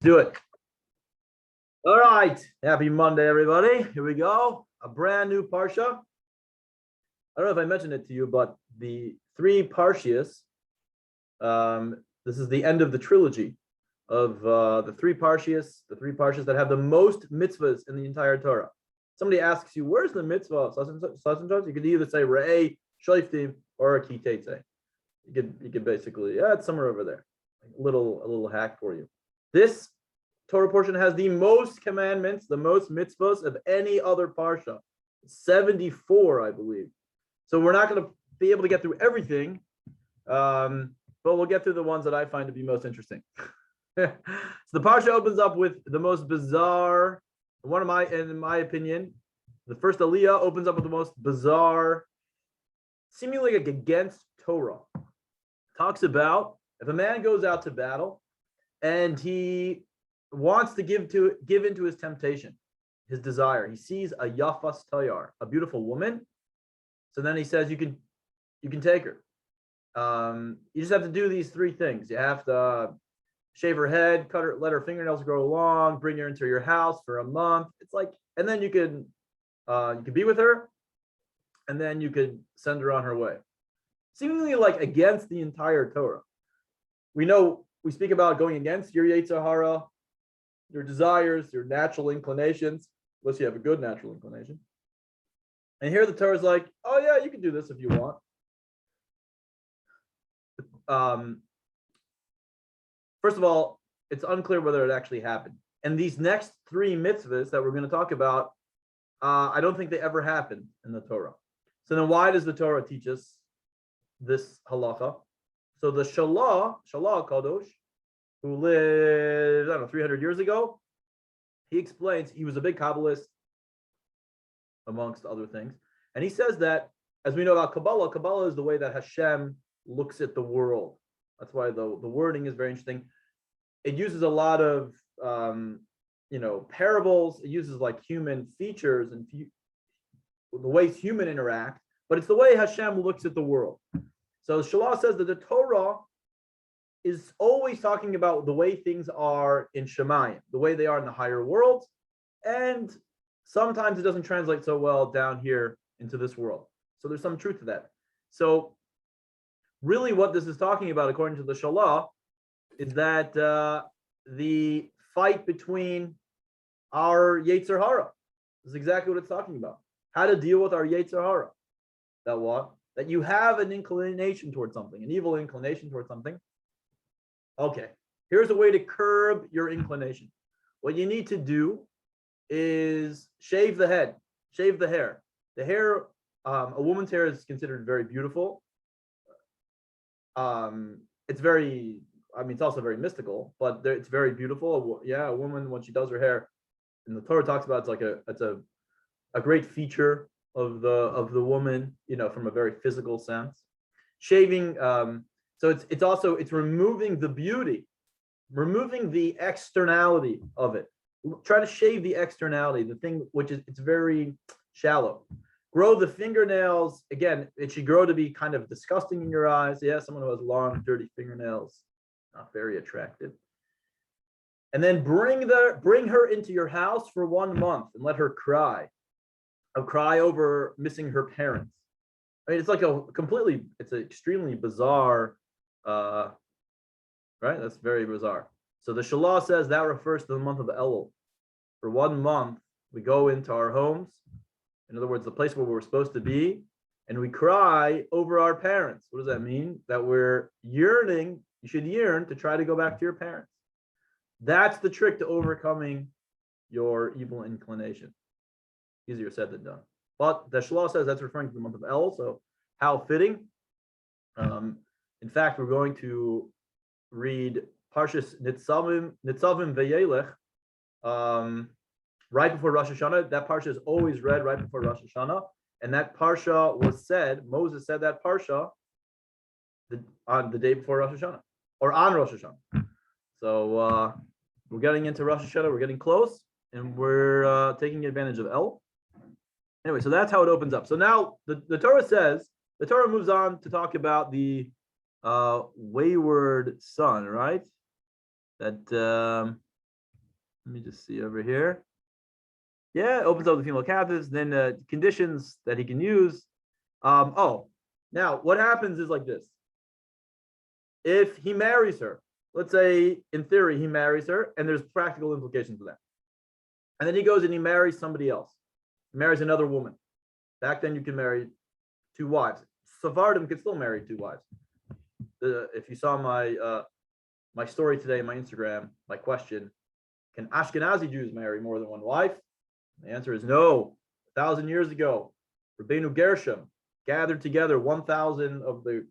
do it. All right. Happy Monday, everybody. Here we go. A brand new Parsha. I don't know if I mentioned it to you, but the three Parshias, this is the end of the trilogy of the three Parshas that have the most mitzvahs in the entire Torah. Somebody asks you, where's the mitzvah of such and such? You could either say Re'eh, Shoiftim, or Ki Teitzei. You could basically, it's somewhere over there. A little hack for you. This Torah portion has the most commandments, the most mitzvahs of any other parsha. 74, I believe. So we're not going to be able to get through everything, but we'll get through the ones that I find to be most interesting. So the parsha opens up with the most bizarre, in my opinion, the first aliyah opens up with the most bizarre, seemingly like against Torah. Talks about if a man goes out to battle and he wants to give into his temptation, his desire. He sees a yafas tayar, a beautiful woman. So then he says, you can take her. You just have to do these three things. You have to shave her head, cut her, let her fingernails grow long, bring her into your house for a month. It's like, and then you can be with her, and then you could send her on her way. Seemingly like against the entire Torah. We speak about going against your Yetzer Hara, your desires, your natural inclinations, unless you have a good natural inclination. And here the Torah is like, oh yeah, you can do this if you want. First of all, it's unclear whether it actually happened. And these next three mitzvahs that we're going to talk about, I don't think they ever happened in the Torah. So then why does the Torah teach us this halacha? So the Shalah Kadosh, who lived, 300 years ago, he explains, he was a big Kabbalist, amongst other things. And he says that, as we know about Kabbalah is the way that Hashem looks at the world. That's why the wording is very interesting. It uses a lot of, parables. It uses like human features and the ways human interact, but it's the way Hashem looks at the world. So Shalah says that the Torah is always talking about the way things are in Shemayim, the way they are in the higher worlds, and sometimes it doesn't translate so well down here into this world. So there's some truth to that. So really what this is talking about, according to the Shalah, is that the fight between our Yetzer Hara is exactly what it's talking about. How to deal with our Yetzer Hara. That what? That you have an inclination towards something, an evil inclination towards something. Okay, here's a way to curb your inclination. What you need to do is shave the head, shave the hair. The hair, a woman's hair is considered very beautiful. It's also very mystical, but it's very beautiful. A woman, when she does her hair, and the Torah talks about it's a great feature of the woman, from a very physical sense. Shaving, so it's removing the beauty, removing the externality of it. Try to shave the externality, the thing which is it's very shallow. Grow the fingernails. Again, it should grow to be kind of disgusting in your eyes. Yeah, someone who has long, dirty fingernails, not very attractive. And then bring her into your house for 1 month and let her cry. Cry over missing her parents. I mean, it's like it's an extremely bizarre, right? That's very bizarre. So the Shalah says that refers to the month of Elul. For 1 month, we go into our homes, in other words, the place where we're supposed to be, and we cry over our parents. What does that mean? That we're yearning, you should yearn to try to go back to your parents. That's the trick to overcoming your evil inclination. Easier said than done. But the Shalah says that's referring to the month of Elul, so how fitting. In fact, we're going to read Parshas Nitzavim Vayelech right before Rosh Hashanah. That Parsha is always read right before Rosh Hashanah. And that Parsha was said, Moses said that Parsha on the day before Rosh Hashanah, or on Rosh Hashanah. So we're getting into Rosh Hashanah, we're getting close, and we're taking advantage of El. Anyway, so that's how it opens up. So now the Torah moves on to talk about the wayward son, right? That Let me just see over here. Yeah, it opens up the female captives. Then conditions that he can use. Now what happens is like this. If he marries her, let's say in theory he marries her, and there's practical implications of that. And then he goes and he marries somebody else. He marries another woman. Back then you can marry two wives. Sephardim could still marry two wives. If you saw my story today, my Instagram, my question, can Ashkenazi Jews marry more than one wife? The answer is no. 1,000 years ago, Rabbeinu Gershom gathered together 1,000 of the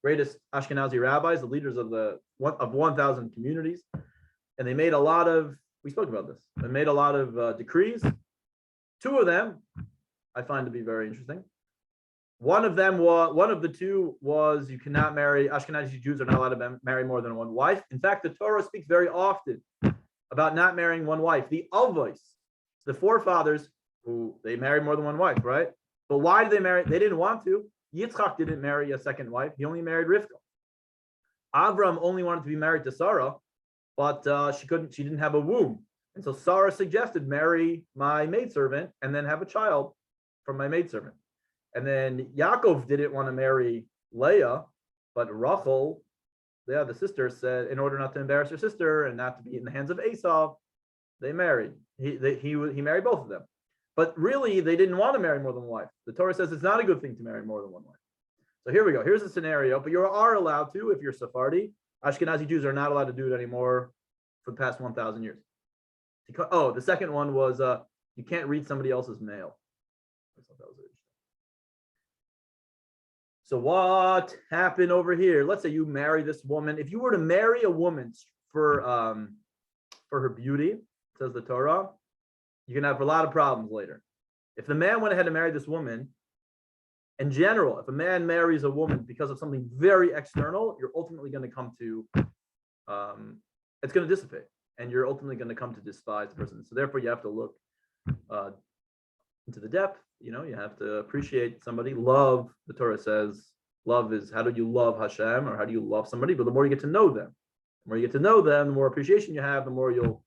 greatest Ashkenazi rabbis, the leaders of 1,000 communities, and they made a lot of. We spoke about this. They made a lot of decrees. Two of them I find to be very interesting. One of the two was you cannot marry, Ashkenazi Jews are not allowed to marry more than one wife. In fact, the Torah speaks very often about not marrying one wife. The Avos, the forefathers, who they married more than one wife, right? But why did they marry? They didn't want to. Yitzchak didn't marry a second wife. He only married Rivka. Avram only wanted to be married to Sarah, but she didn't have a womb. And so Sarah suggested, marry my maidservant and then have a child from my maidservant. And then Yaakov didn't want to marry Leah, but Rachel, the sister, said, in order not to embarrass her sister and not to be in the hands of Esau, they married. He married both of them. But really, they didn't want to marry more than one wife. The Torah says it's not a good thing to marry more than one wife. So here we go. Here's a scenario, but you are allowed to if you're Sephardi. Ashkenazi Jews are not allowed to do it anymore for the past 1,000 years. Oh, the second one was you can't read somebody else's mail. So what happened over here? Let's say you marry this woman. If you were to marry a woman for her beauty, says the Torah, you can have a lot of problems later. If the man went ahead and married this woman, in general, if a man marries a woman because of something very external, you're ultimately going to come to, it's going to dissipate, and you're ultimately going to come to despise the person. So therefore, you have to look into the depth. You have to appreciate somebody. Love, the Torah says, love is how do you love Hashem, or how do you love somebody? But the more you get to know them, the more appreciation you have, the more you'll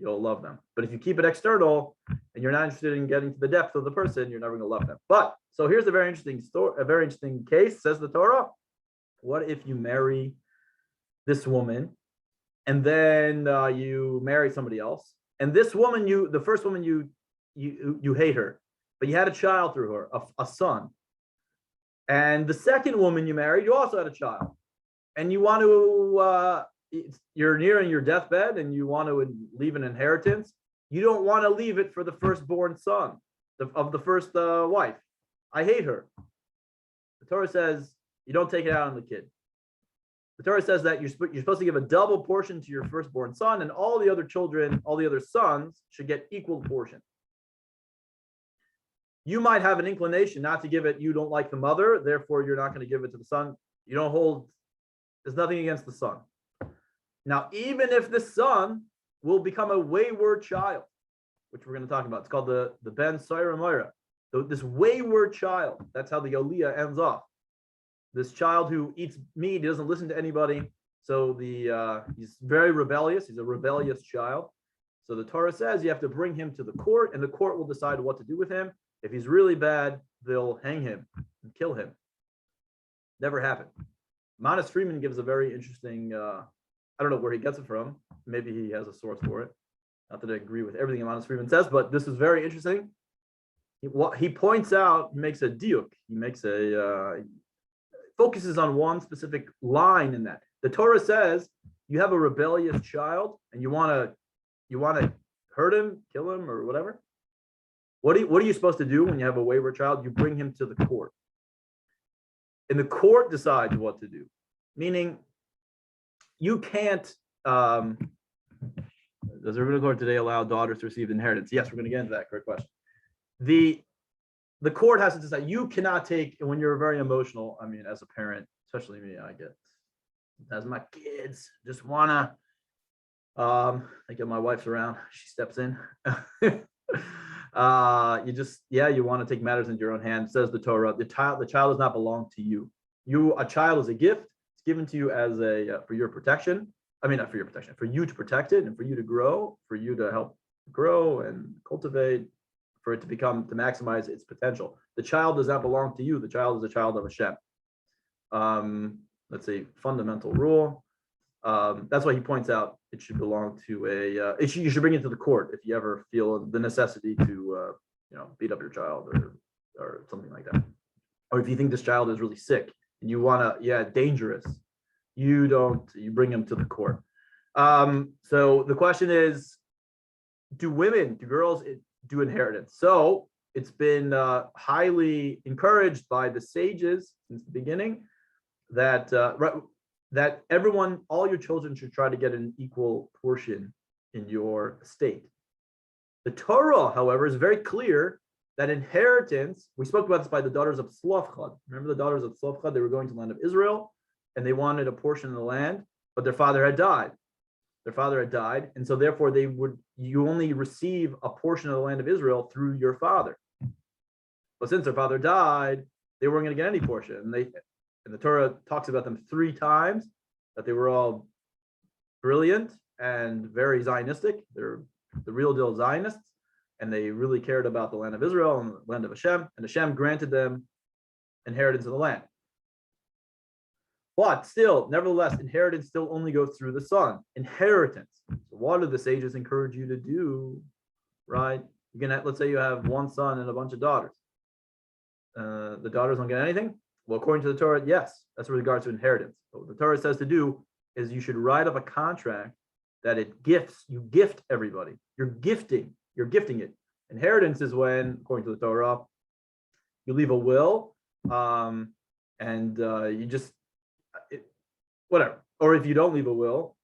love them. But if you keep it external and you're not interested in getting to the depth of the person, you're never going to love them. But so here's a very interesting story, a very interesting case, says the Torah. What if you marry this woman and then you marry somebody else, and this woman, the first woman, you hate her, but you had a child through her, a son. And the second woman you married, you also had a child, and you want to you're nearing your deathbed and you want to leave an inheritance. You don't want to leave it for the firstborn son of the first wife. I hate her. The Torah says you don't take it out on the kid. The Torah says that you're supposed to give a double portion to your firstborn son, and all the other children, all the other sons, should get equal portion. You might have an inclination not to give it. You don't like the mother, therefore you're not going to give it to the son. There's nothing against the son. Now, even if the son will become a wayward child, which we're going to talk about, it's called the Ben Soira Moira. So this wayward child, that's how the Aliyah ends off. This child who eats meat, he doesn't listen to anybody. So he's very rebellious. He's a rebellious child. So the Torah says you have to bring him to the court, and the court will decide what to do with him. If he's really bad, they'll hang him and kill him. Never happened. Manas Freeman gives a very interesting, I don't know where he gets it from. Maybe he has a source for it. Not that I agree with everything Manas Freeman says, but this is very interesting. He points out, makes a diuk. He makes focuses on one specific line in that. The Torah says you have a rebellious child and you want to hurt him, kill him, or whatever. What are you supposed to do when you have a wayward child? You bring him to the court. And the court decides what to do. Meaning, you can't, does the rabbinical court today allow daughters to receive inheritance? Yes, we're going to get into that. Great question. The court has to decide. You cannot take, when you're very emotional, I mean, as a parent, especially me, as my kids just want to, I get my wife's around, she steps in. You want to take matters into your own hands. Says the Torah, the child does not belong to you. A child is a gift. It's given to you as for your protection. I mean, not for your protection, for you to protect it and for you to grow, for you to help grow and cultivate, for it to maximize its potential. The child does not belong to you. The child is a child of Hashem. That's a fundamental rule. That's why he points out it should belong to you should bring it to the court if you ever feel the necessity to, beat up your child or something like that. Or if you think this child is really sick and you want to, dangerous, you bring him to the court. So the question is, do girls do inheritance? So it's been highly encouraged by the sages since the beginning that everyone, all your children should try to get an equal portion in your estate. The Torah, however, is very clear that inheritance, we spoke about this by the daughters of Tzlofchad. Remember the daughters of Tzlofchad? They were going to the land of Israel and they wanted a portion of the land, but their father had died. And so therefore you only receive a portion of the land of Israel through your father. But since their father died, they weren't going to get any portion. And the Torah talks about them 3 times, that they were all brilliant and very Zionistic. They're the real deal Zionists, and they really cared about the land of Israel and the land of Hashem, and Hashem granted them inheritance of the land. But still, nevertheless, inheritance still only goes through the son. Inheritance. So what do the sages encourage you to do, right? Let's say you have one son and a bunch of daughters. The daughters don't get anything? Well, according to the Torah, yes, that's with regards to inheritance. But what the Torah says to do is you should write up a contract that you gift everybody. You're gifting it. Inheritance is when, according to the Torah, you leave a will, and you just, whatever. Or if you don't leave a will,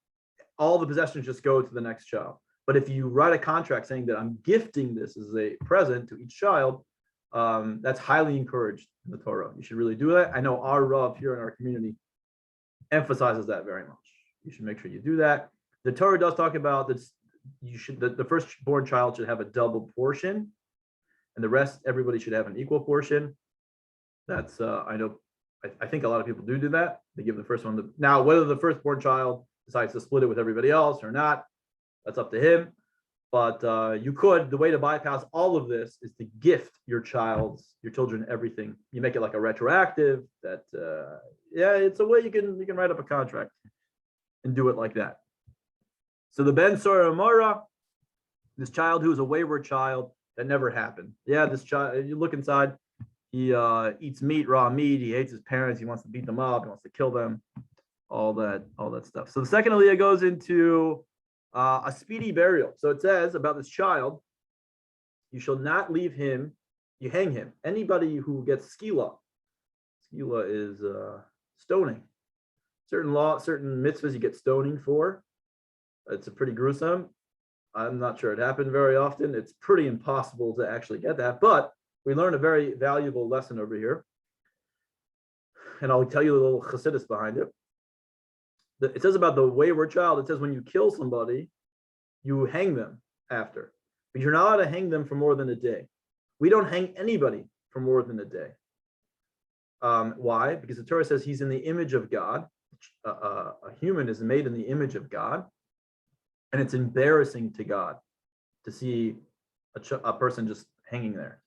all the possessions just go to the next child. But if you write a contract saying that I'm gifting this as a present to each child, that's highly encouraged in the Torah. You should really do that. I know our Rav here in our community emphasizes that very much. You should make sure you do that. The Torah does talk about that the firstborn child should have a double portion, and the rest, everybody should have an equal portion. That's I think a lot of people do that. They give the first one now, whether the firstborn child decides to split it with everybody else or not, that's up to him. But the way to bypass all of this is to gift your children everything. You make it like a retroactive that, it's a way you can write up a contract and do it like that. So the Ben Sora Amora, this child who is a wayward child, that never happened. Yeah, this child, you look inside, he eats raw meat, he hates his parents, he wants to beat them up, he wants to kill them, all that stuff. So the second aliyah goes into a speedy burial. So it says about this child, you shall not leave him, you hang him. Anybody who gets skila is stoning. Certain mitzvahs you get stoning for. It's a pretty gruesome. I'm not sure it happened very often. It's pretty impossible to actually get that, but we learned a very valuable lesson over here. And I'll tell you a little chassidus behind it. It says about the wayward child, it says when you kill somebody, you hang them after. But you're not allowed to hang them for more than a day. We don't hang anybody for more than a day. Why? Because the Torah says he's in the image of God. A human is made in the image of God. And it's embarrassing to God to see a person just hanging there.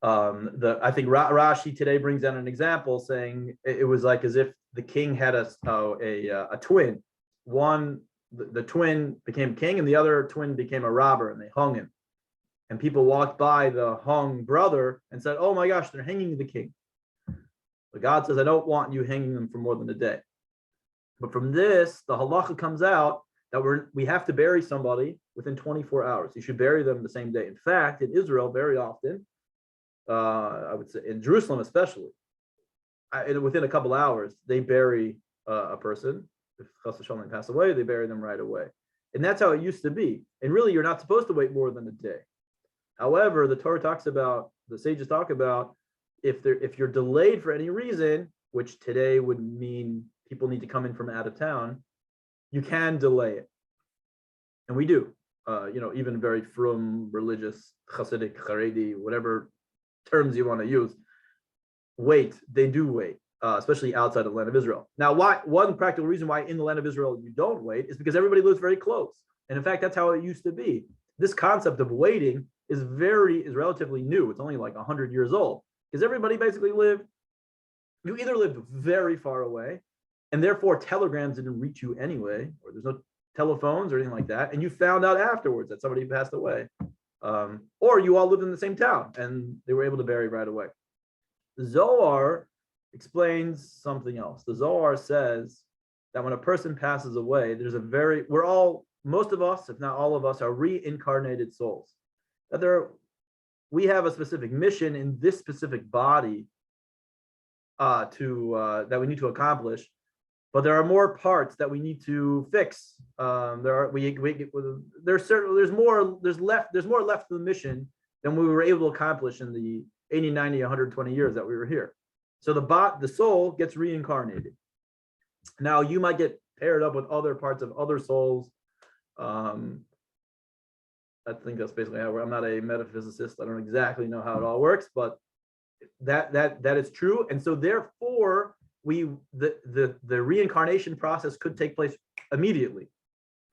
I think Rashi today brings down an example saying it was like as if the king had a twin. The twin became king and the other twin became a robber, and they hung him. And people walked by the hung brother and said, "Oh my gosh, they're hanging the king." But God says, "I don't want you hanging them for more than a day." But from this, the halacha comes out that we have to bury somebody within 24 hours. You should bury them the same day. In fact, in Israel, very often, I would say in Jerusalem especially, within a couple hours, they bury a person. If Chas v'Shalom pass away, they bury them right away. And that's how it used to be. And really, you're not supposed to wait more than a day. However, the sages talk about if you're delayed for any reason, which today would mean people need to come in from out of town, you can delay it. And we do. Even very frum, religious, Hasidic, Haredi, whatever terms you want to use, they do wait. especially outside of the land of Israel. Now, one practical reason why in the land of Israel you don't wait is because everybody lives very close. And in fact, that's how it used to be. This concept of waiting is relatively new. It's only like 100 years old because everybody basically you either lived very far away and therefore telegrams didn't reach you anyway, or there's no telephones or anything like that, and you found out afterwards that somebody passed away, or you all lived in the same town and they were able to bury right away. The Zohar explains something else. The Zohar says that when a person passes away, most of us, if not all of us, are reincarnated souls. That we have a specific mission in this specific body that we need to accomplish, but there are more parts that we need to fix. There's more left to the mission than we were able to accomplish in the 80, 90, 120 years that we were here. So the soul gets reincarnated. Now you might get paired up with other parts of other souls. I think that's basically how I'm not a metaphysicist. I don't exactly know how it all works, but that is true. And so therefore the reincarnation process could take place immediately.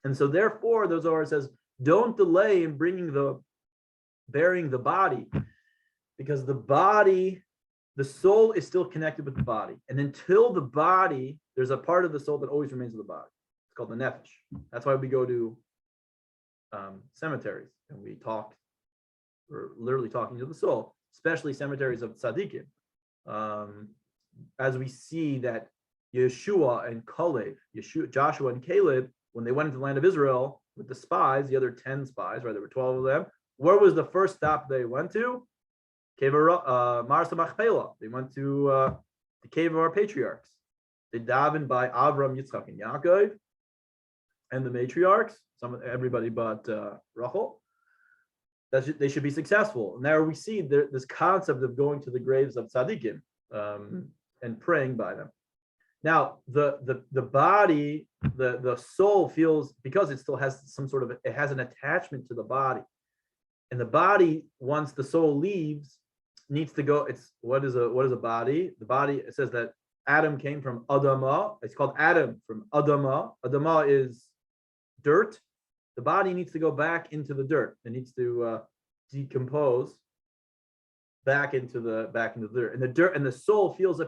And so therefore the Zohar says, don't delay in burying the body, because the soul is still connected with the body. And until the body, there's a part of the soul that always remains in the body. It's called the nefesh. That's why we go to cemeteries and we're literally talking to the soul, especially cemeteries of tzaddikim. As we see that Joshua and Caleb, when they went into the land of Israel with the spies, the other 10 spies, right? There were 12 of them. Where was the first stop they went to? Marsa Machpelah. They went to the cave of our patriarchs. They davened by Avram, Yitzchak, and Yaakov, and the matriarchs. Everybody but Rachel. They should be successful. Now we see this concept of going to the graves of tzaddikim and praying by them. Now the body, the soul feels, because it still has it has an attachment to the body, and the body, once the soul leaves, needs to go. What is a body? The body, it says that Adam came from Adama. It's called Adam from Adama. Adama is dirt. The body needs to go back into the dirt. It needs to decompose back into the dirt. And the soul feels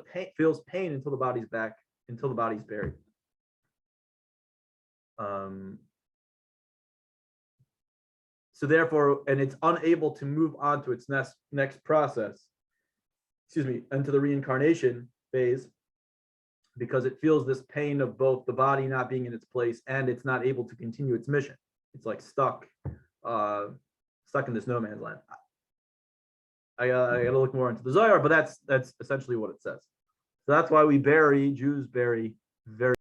pain until the body's buried. So therefore, and it's unable to move on to its next process, into the reincarnation phase, because it feels this pain of both the body not being in its place and it's not able to continue its mission. It's like stuck in this no man's land. I gotta look more into the Zohar, but that's essentially what it says. So that's why Jews bury very